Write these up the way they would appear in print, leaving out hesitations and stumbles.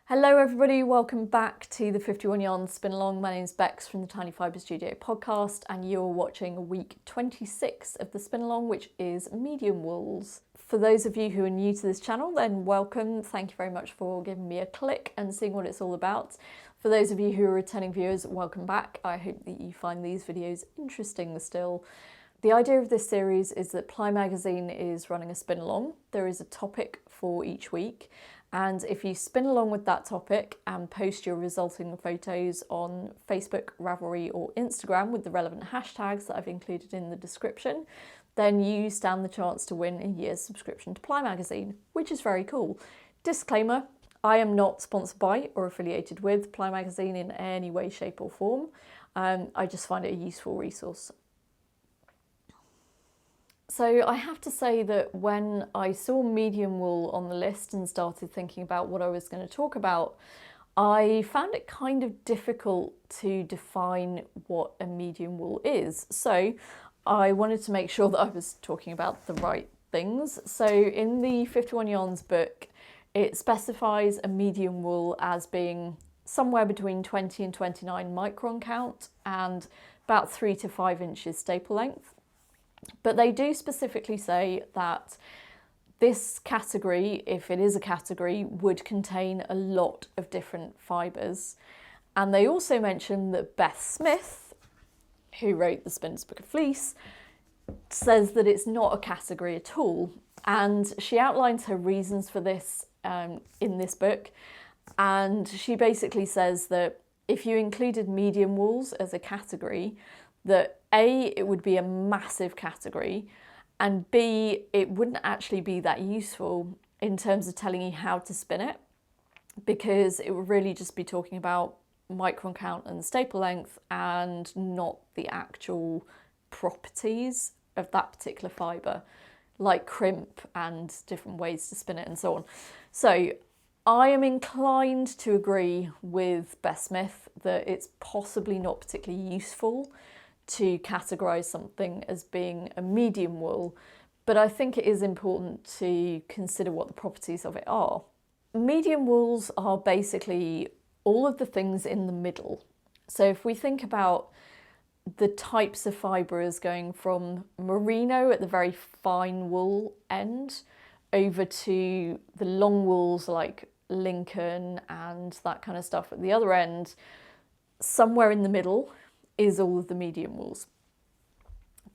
Hello everybody, welcome back to the 51 Yarn Spin Along. My name's Bex from the Tiny Fibre Studio podcast and you're watching week 26 of the Spin Along, which is medium wools. For those of you who are new to this channel, then welcome. Thank you very much for giving me a click and seeing what it's all about. For those of you who are returning viewers, welcome back. I hope that you find these videos interesting still. The idea of this series is that Ply Magazine is running a spin along. There is a topic for each week. And if you spin along with that topic and post your resulting photos on Facebook, Ravelry or Instagram with the relevant hashtags that I've included in the description, then you stand the chance to win a year's subscription to Ply Magazine, which is very cool. Disclaimer, I am not sponsored by or affiliated with Ply Magazine in any way, shape or form. I just find it a useful resource. So I have to say that when I saw medium wool on the list and started thinking about what I was going to talk about, I found it kind of difficult to define what a medium wool is. So I wanted to make sure that I was talking about the right things. So in the 51 Yarns book, it specifies a medium wool as being somewhere between 20 and 29 micron count and about 3 to 5 inches staple length. But they do specifically say that this category, if it is a category, would contain a lot of different fibres. And they also mention that Beth Smith, who wrote The Spinner's Book of Fleece, says that it's not a category at all. And she outlines her reasons for this in this book. And she basically says that if you included medium wools as a category, that A, it would be a massive category, and B, it wouldn't actually be that useful in terms of telling you how to spin it, because it would really just be talking about micron count and staple length and not the actual properties of that particular fibre, like crimp and different ways to spin it and so on. So I am inclined to agree with Beth Smith that it's possibly not particularly useful to categorise something as being a medium wool, but I think it is important to consider what the properties of it are. Medium wools are basically all of the things in the middle. So if we think about the types of fibres going from merino at the very fine wool end over to the long wools like Lincoln and that kind of stuff at the other end, somewhere in the middle is all of the medium wools.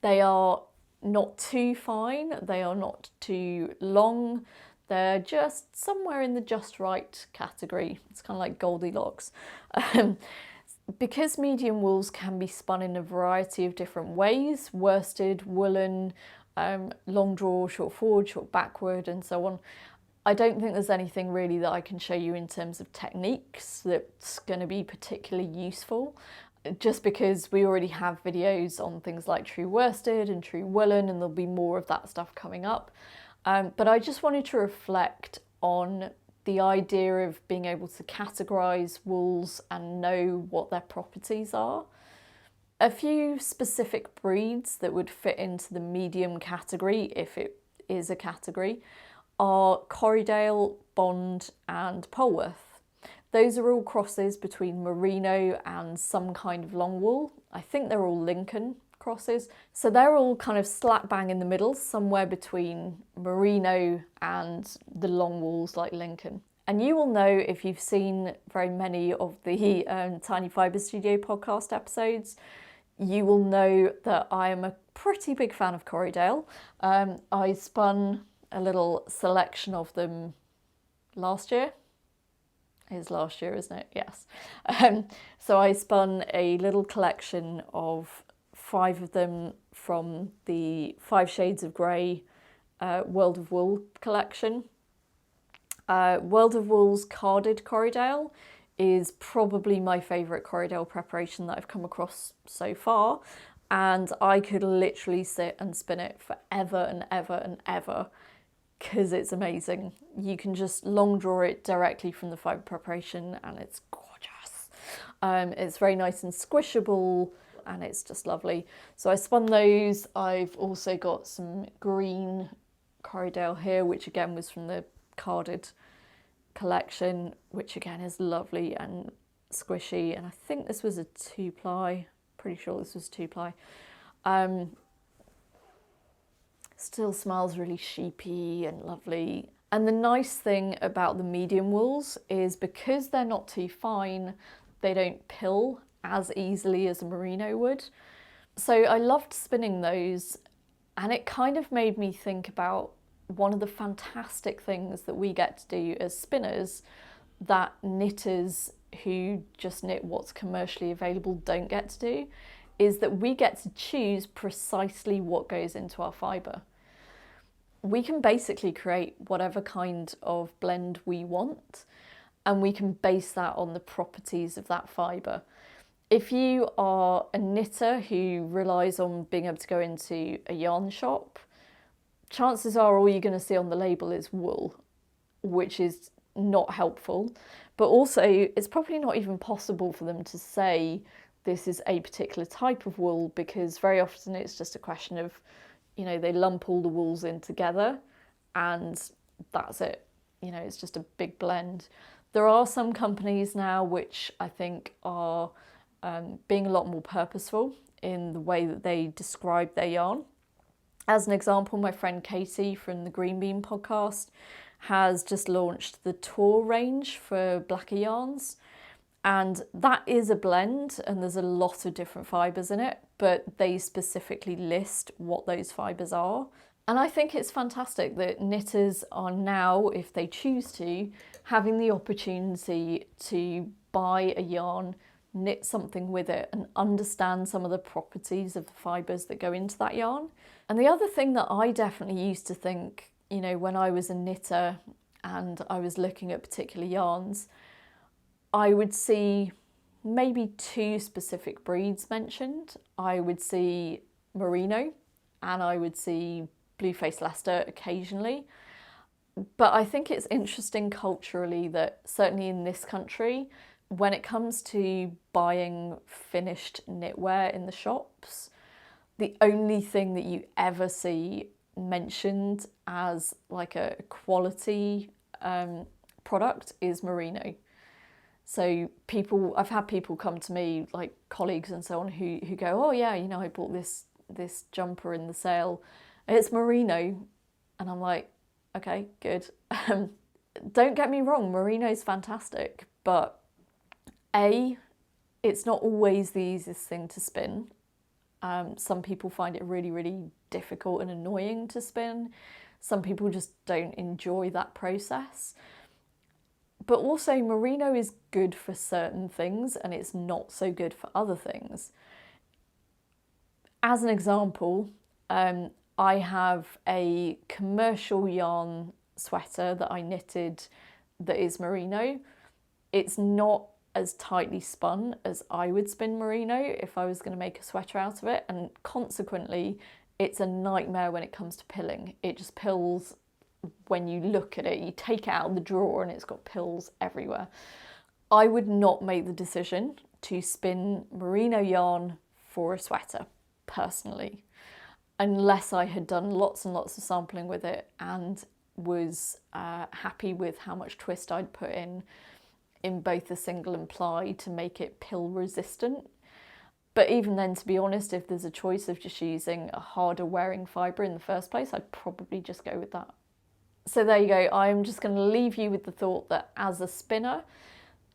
They are not too fine, they are not too long, they're just somewhere in the just right category. It's kind of like Goldilocks. Because medium wools can be spun in a variety of different ways, worsted, woolen, long draw, short forward, short backward and so on, I don't think there's anything really that I can show you in terms of techniques that's going to be particularly useful. Just because we already have videos on things like true worsted and true woolen, and there'll be more of that stuff coming up. But I just wanted to reflect on the idea of being able to categorise wools and know what their properties are. A few specific breeds that would fit into the medium category, if it is a category, are Corriedale, Bond and Polworth. Those are all crosses between merino and some kind of long wool. I think they're all Lincoln crosses. So they're all kind of slap bang in the middle, somewhere between merino and the long wools like Lincoln. And you will know, if you've seen very many of the Tiny Fibre Studio podcast episodes, you will know that I am a pretty big fan of Corriedale. I spun a little selection of them last year. Is last year, isn't it? Yes. So I spun a little collection of 5 of them from the 5 Shades of Grey World of Wool collection. World of Wool's carded Corriedale is probably my favourite Corriedale preparation that I've come across so far, and I could literally sit and spin it forever and ever and ever, because it's amazing. You can just long draw it directly from the fibre preparation and it's gorgeous. It's very nice and squishable and it's just lovely. So I spun those. I've also got some green Corriedale here, which again was from the carded collection, which again is lovely and squishy. And I think this was a 2-ply, pretty sure this was 2-ply. Still smells really sheepy and lovely. And the nice thing about the medium wools is because they're not too fine, they don't pill as easily as a merino would. So I loved spinning those, and it kind of made me think about one of the fantastic things that we get to do as spinners that knitters who just knit what's commercially available don't get to do, is that we get to choose precisely what goes into our fibre. We can basically create whatever kind of blend we want, and we can base that on the properties of that fibre. If you are a knitter who relies on being able to go into a yarn shop, chances are all you're going to see on the label is wool, which is not helpful. But also, it's probably not even possible for them to say this is a particular type of wool, because very often it's just a question of, you know, they lump all the wools in together and that's it. You know, it's just a big blend. There are some companies now which I think are being a lot more purposeful in the way that they describe their yarn. As an example, my friend Katie from the Green Bean podcast has just launched the Tour range for blacker yarns. And that is a blend, and there's a lot of different fibres in it, but they specifically list what those fibres are. And I think it's fantastic that knitters are now, if they choose to, having the opportunity to buy a yarn, knit something with it, and understand some of the properties of the fibres that go into that yarn. And the other thing that I definitely used to think, you know, when I was a knitter and I was looking at particular yarns, I would see maybe 2 specific breeds mentioned. I would see merino and I would see blue-faced Leicester occasionally. But I think it's interesting culturally that certainly in this country, when it comes to buying finished knitwear in the shops, the only thing that you ever see mentioned as like a quality product is merino. So I've had people come to me, like colleagues and so on, who go, oh yeah, you know, I bought this jumper in the sale, it's merino. And I'm like, okay, good. Don't get me wrong, merino's fantastic, but it's not always the easiest thing to spin. Some people find it really, really difficult and annoying to spin. Some people just don't enjoy that process. But also merino is good for certain things and it's not so good for other things. As an example, I have a commercial yarn sweater that I knitted that is merino. It's not as tightly spun as I would spin merino if I was going to make a sweater out of it, and consequently it's a nightmare when it comes to pilling. It just pills when you look at it. You take it out of the drawer and it's got pills everywhere. I would not make the decision to spin merino yarn for a sweater, personally, unless I had done lots and lots of sampling with it and was happy with how much twist I'd put in both the single and ply to make it pill resistant. But even then, to be honest, if there's a choice of just using a harder wearing fibre in the first place, I'd probably just go with that. So there you go. I'm just going to leave you with the thought that as a spinner,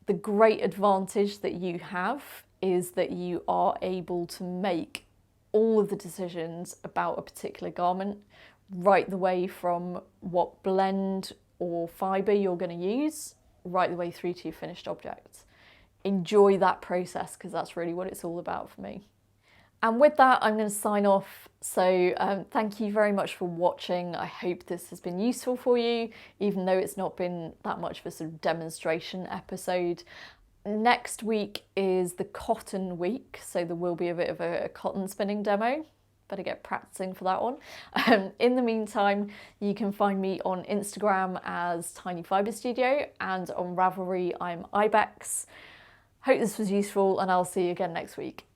the great advantage that you have is that you are able to make all of the decisions about a particular garment, right the way from what blend or fibre you're going to use, right the way through to your finished object. Enjoy that process, because that's really what it's all about for me. And with that, I'm going to sign off. So thank you very much for watching. I hope this has been useful for you, even though it's not been that much of a sort of demonstration episode. Next week is the cotton week, so there will be a bit of a cotton spinning demo. Better get practicing for that one. In the meantime, you can find me on Instagram as Tiny Fibre Studio, and on Ravelry I'm Ibex. Hope this was useful, and I'll see you again next week.